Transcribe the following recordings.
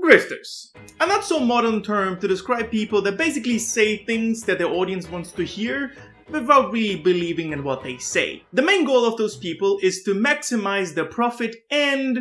Grifters. A not so modern term to describe people that basically say things that their audience wants to hear without really believing in what they say. The main goal of those people is to maximize their profit and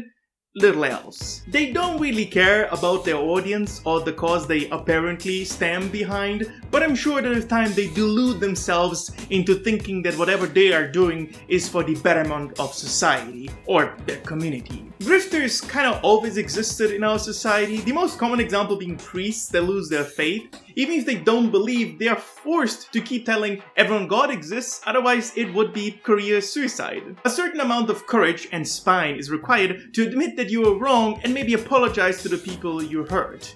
little else. They don't really care about their audience or the cause they apparently stand behind, but I'm sure that with time they delude themselves into thinking that whatever they are doing is for the betterment of society or their community. Grifters kind of always existed in our society, the most common example being priests that lose their faith. Even if they don't believe, they are forced to keep telling everyone God exists, otherwise it would be career suicide. A certain amount of courage and spine is required to admit that you were wrong and maybe apologize to the people you hurt.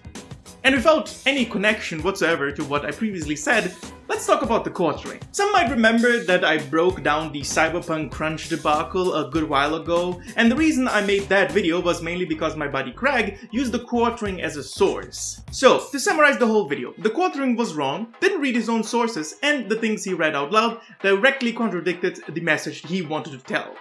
And without any connection whatsoever to what I previously said, let's talk about the Quareting. Some might remember that I broke down the Cyberpunk crunch debacle a good while ago, and the reason I made that video was mainly because my buddy Craig used the Quareting as a source. So, to summarize the whole video, the Quareting was wrong, didn't read his own sources, and the things he read out loud directly contradicted the message he wanted to tell.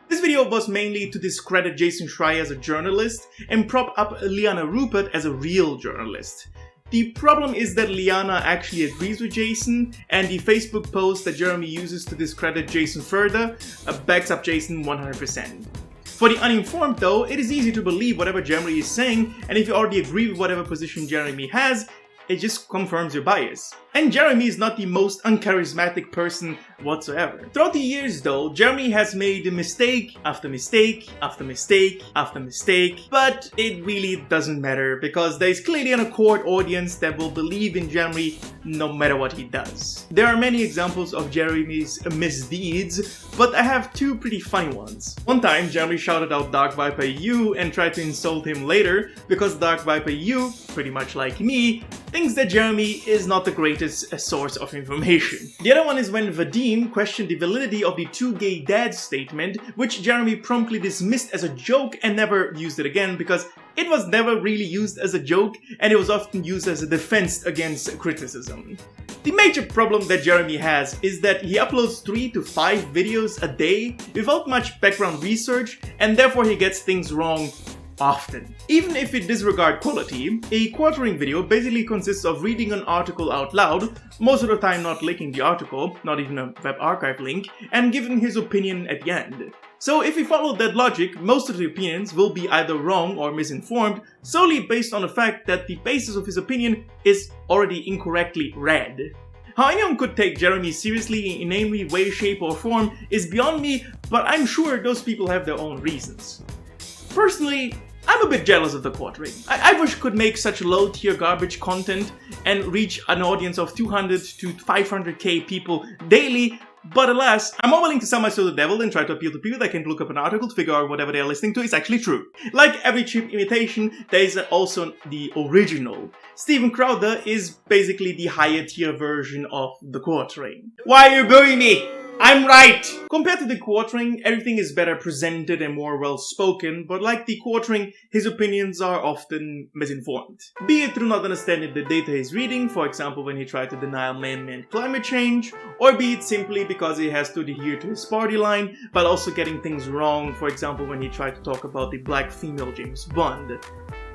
This video was mainly to discredit Jason Schreier as a journalist and prop up Liana Rupert as a real journalist. The problem is that Liana actually agrees with Jason, and the Facebook post that Jeremy uses to discredit Jason further backs up Jason 100%. For the uninformed though, it is easy to believe whatever Jeremy is saying, and if you already agree with whatever position Jeremy has, it just confirms your bias. And Jeremy is not the most uncharismatic person whatsoever. Throughout the years though, Jeremy has made mistake after mistake after mistake after mistake, but it really doesn't matter because there is clearly an core audience that will believe in Jeremy no matter what he does. There are many examples of Jeremy's misdeeds, but I have two pretty funny ones. One time, Jeremy shouted out Dark Viper U and tried to insult him later because Dark Viper U, pretty much like me, thinks that Jeremy is not the greatest source of information. The other one is when Vadim questioned the validity of the two gay dads statement, which Jeremy promptly dismissed as a joke and never used it again because it was never really used as a joke and it was often used as a defense against criticism. The major problem that Jeremy has is that he uploads 3 to 5 videos a day without much background research, and therefore he gets things wrong often. Even if it disregards quality, a Quareting video basically consists of reading an article out loud, most of the time not linking the article, not even a web archive link, and giving his opinion at the end. So if we follow that logic, most of the opinions will be either wrong or misinformed, solely based on the fact that the basis of his opinion is already incorrectly read. How anyone could take Jeremy seriously in any way, shape or form is beyond me, but I'm sure those people have their own reasons. Personally, I'm a bit jealous of the Quareting. I wish I could make such low-tier garbage content and reach an audience of 200 to 500k people daily, but alas, I'm more willing to sell my soul to the devil and try to appeal to people that can look up an article to figure out whatever they're listening to is actually true. Like every cheap imitation, there is also the original. Steven Crowder is basically the higher tier version of the Quareting. Why are you booing me? I'm right! Compared to the Quareting, everything is better presented and more well spoken, but like the Quareting, his opinions are often misinformed. Be it through not understanding the data he's reading, for example when he tried to deny man-made climate change, or be it simply because he has to adhere to his party line, but also getting things wrong, for example when he tried to talk about the black female James Bond.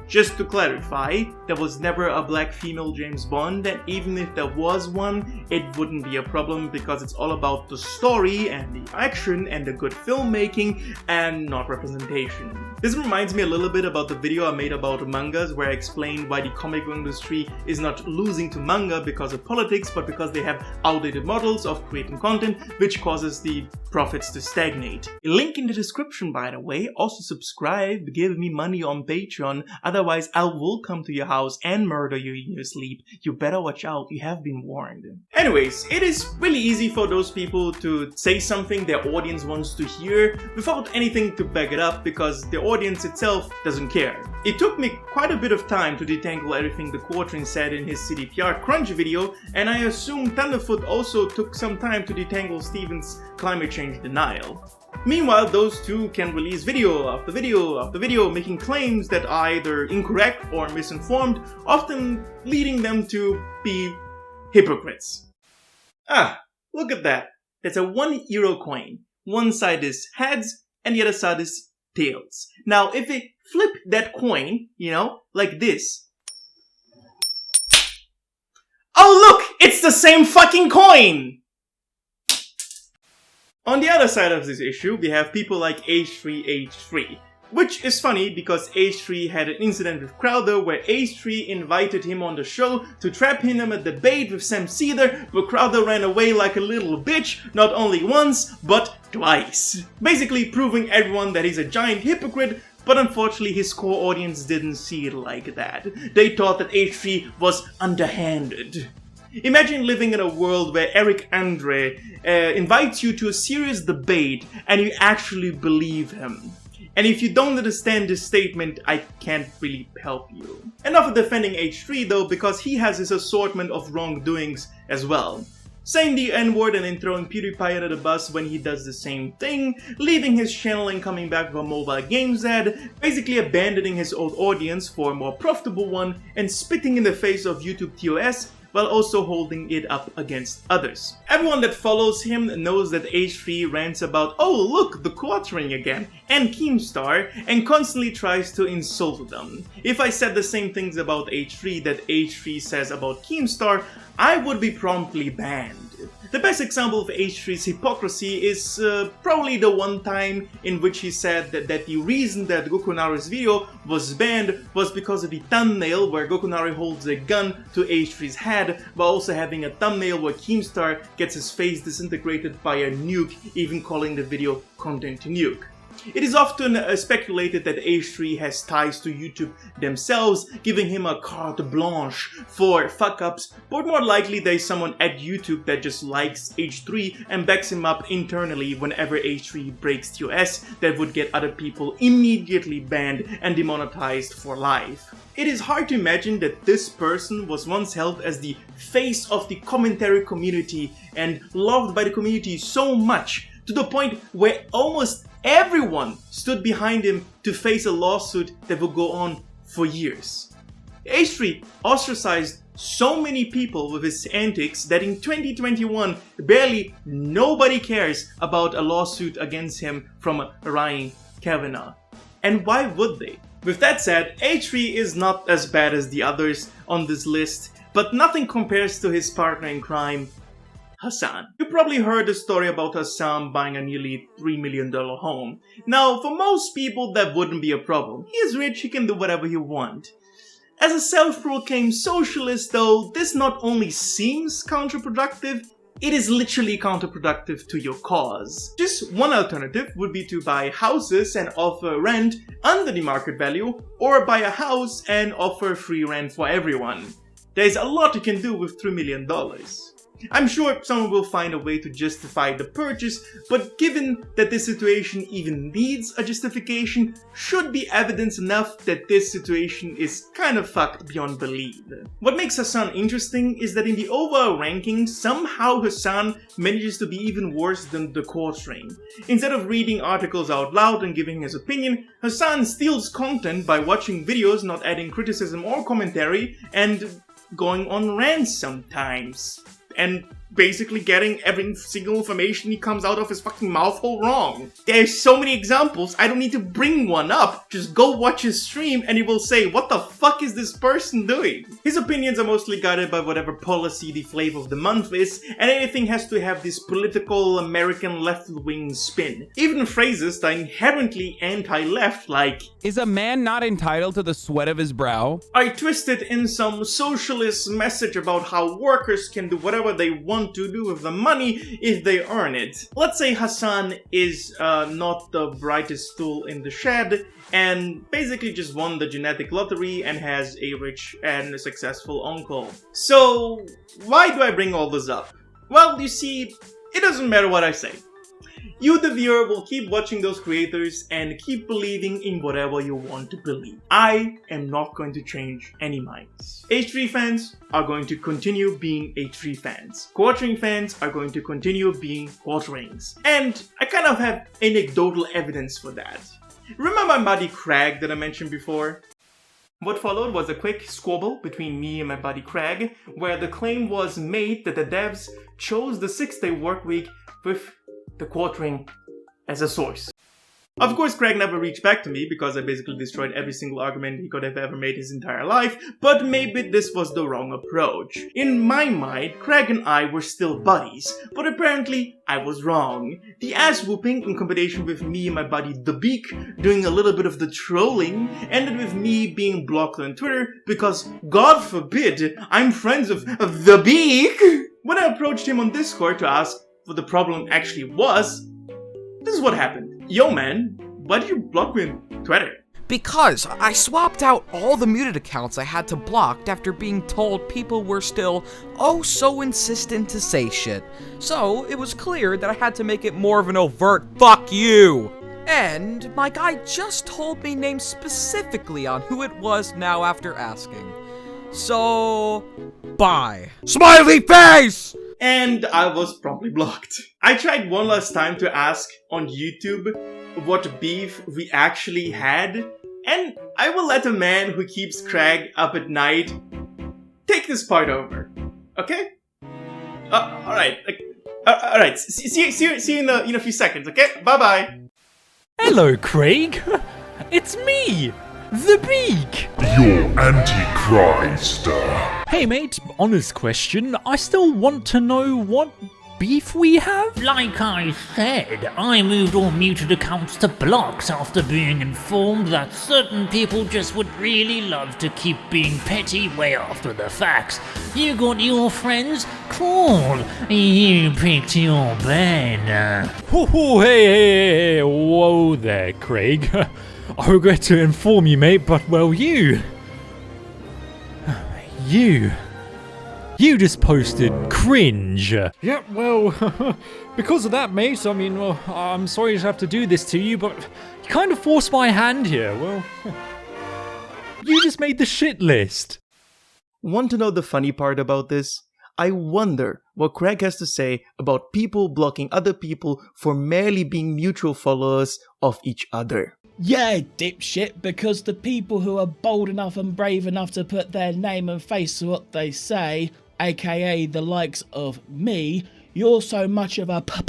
Just to clarify, there was never a black female James Bond, and even if there was one, it wouldn't be a problem because it's all about the story and the action and the good filmmaking and not representation. This reminds me a little bit about the video I made about mangas where I explained why the comic book industry is not losing to manga because of politics, but because they have outdated models of creating content, which causes the profits to stagnate. A link in the description, by the way. Also subscribe, give me money on Patreon, otherwise I will come to your house and murder you in your sleep. You better watch out, you have been warned. Anyways, it is really easy for those people to say something their audience wants to hear without anything to back it up because the audience itself doesn't care. It took me quite a bit of time to detangle everything the Quareting said in his CDPR crunch video, and I assume Thunderfoot also took some time to detangle Steven's climate change denial. Meanwhile, those two can release video after video after video making claims that are either incorrect or misinformed, often leading them to be hypocrites. Ah, look at that. That's a €1 coin. One side is heads and the other side is tails. Now, if we flip that coin, like this. Oh look! It's the same fucking coin! On the other side of this issue, we have people like H3H3. Which is funny because H3 had an incident with Crowder where H3 invited him on the show to trap him in a debate with Sam Cedar, but Crowder ran away like a little bitch, not only once, but twice. Basically proving everyone that he's a giant hypocrite, but unfortunately his core audience didn't see it like that. They thought that H3 was underhanded. Imagine living in a world where Eric Andre invites you to a serious debate and you actually believe him. And if you don't understand this statement, I can't really help you. Enough of defending H3 though, because he has his assortment of wrongdoings as well. Saying the N-word and then throwing PewDiePie under the bus when he does the same thing, leaving his channel and coming back with a mobile games ad, basically abandoning his old audience for a more profitable one, and spitting in the face of YouTube TOS, while also holding it up against others. Everyone that follows him knows that H3 rants about, oh look, the Quareting again, and Keemstar, and constantly tries to insult them. If I said the same things about H3 that H3 says about Keemstar, I would be promptly banned. The best example of H3's hypocrisy is probably the one time in which he said that the reason that Gokunari's video was banned was because of the thumbnail where Gokunari holds a gun to H3's head, while also having a thumbnail where Keemstar gets his face disintegrated by a nuke, even calling the video content nuke. It is often speculated that H3 has ties to YouTube themselves, giving him a carte blanche for fuck-ups, but more likely there is someone at YouTube that just likes H3 and backs him up internally whenever H3 breaks TOS that would get other people immediately banned and demonetized for life. It is hard to imagine that this person was once held as the face of the commentary community and loved by the community so much, to the point where almost everyone stood behind him to face a lawsuit that would go on for years. H3 ostracized so many people with his antics that in 2021 barely nobody cares about a lawsuit against him from Ryan Kavanaugh. And why would they? With that said, H3 is not as bad as the others on this list, but nothing compares to his partner in crime, Hassan. You probably heard the story about Hassan buying a nearly $3 million home. Now, for most people that wouldn't be a problem. He is rich, he can do whatever he wants. As a self-proclaimed socialist though, this not only seems counterproductive, it is literally counterproductive to your cause. Just one alternative would be to buy houses and offer rent under the market value, or buy a house and offer free rent for everyone. There's a lot you can do with $3 million. I'm sure someone will find a way to justify the purchase, but given that this situation even needs a justification, should be evidence enough that this situation is kind of fucked beyond belief. What makes Hassan interesting is that in the overall ranking, somehow Hassan manages to be even worse than the Quareting. Instead of reading articles out loud and giving his opinion, Hassan steals content by watching videos, not adding criticism or commentary, and going on rants sometimes. And basically getting every single information he comes out of his fucking mouth hole wrong. There's so many examples, I don't need to bring one up. Just go watch his stream and he will say, what the fuck is this person doing? His opinions are mostly guided by whatever policy the flavor of the month is, and anything has to have this political American left-wing spin. Even phrases that are inherently anti-left, like, is a man not entitled to the sweat of his brow? are twisted in some socialist message about how workers can do whatever they want to do with the money if they earn it. Let's say Hassan is not the brightest tool in the shed and basically just won the genetic lottery and has a rich and successful uncle. So why do I bring all this up? Well, you see, it doesn't matter what I say. You, the viewer, will keep watching those creators and keep believing in whatever you want to believe. I am not going to change any minds. H3 fans are going to continue being H3 fans. Quareting fans are going to continue being Quarterings. And I kind of have anecdotal evidence for that. Remember my buddy Craig that I mentioned before? What followed was a quick squabble between me and my buddy Craig, where the claim was made that the devs chose the 6-day work week with the Quareting as a source. Of course, Craig never reached back to me because I basically destroyed every single argument he could have ever made his entire life, but maybe this was the wrong approach. In my mind, Craig and I were still buddies, but apparently I was wrong. The ass whooping in combination with me and my buddy the Beak doing a little bit of the trolling ended with me being blocked on Twitter because, God forbid, I'm friends with the Beak! When I approached him on Discord to ask what the problem actually was, this is what happened. Yo man, why did you block me on Twitter? Because I swapped out all the muted accounts I had to block after being told people were still oh so insistent to say shit. So it was clear that I had to make it more of an overt fuck you. And my guy just told me names specifically on who it was now after asking. So, bye. Smiley face! And I was promptly blocked. I tried one last time to ask on YouTube what beef we actually had, and I will let a man who keeps Craig up at night take this part over. Okay? Alright. Alright. See you in a few seconds, okay? Bye-bye. Hello, Craig. It's me, the Beak. You're Antichrist. Hey mate, honest question, I still want to know what beef we have? Like I said, I moved all muted accounts to blocks after being informed that certain people just would really love to keep being petty way after the facts. You got your friends? Cool. You picked your bed. Oh, hey, whoa there, Craig. I regret to inform you, mate, but well, you just posted cringe. Yeah, well, because of that, mate, I mean, well, I'm sorry to have to do this to you, but you kind of forced my hand here. Well, you just made the shit list. Want to know the funny part about this? I wonder what Craig has to say about people blocking other people for merely being mutual followers of each other. Yeah, dipshit, because the people who are bold enough and brave enough to put their name and face to what they say, aka the likes of me, you're so much of a pussy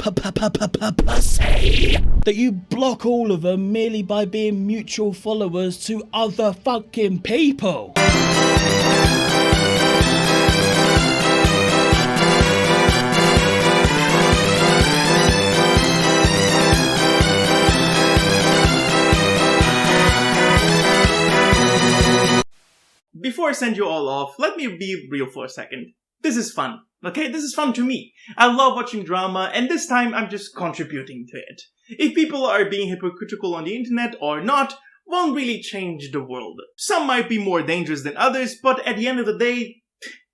that you block all of them merely by being mutual followers to other fucking people. Before I send you all off, let me be real for a second. This is fun, okay? This is fun to me. I love watching drama, and this time I'm just contributing to it. If people are being hypocritical on the internet or not, won't really change the world. Some might be more dangerous than others, but at the end of the day,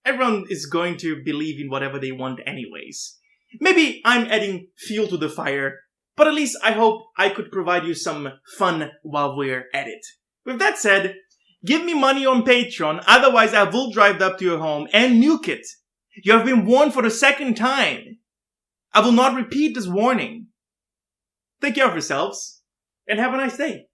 everyone is going to believe in whatever they want anyways. Maybe I'm adding fuel to the fire, but at least I hope I could provide you some fun while we're at it. With that said, give me money on Patreon, otherwise I will drive up to your home and nuke it. You have been warned for the second time. I will not repeat this warning. Take care of yourselves, and have a nice day.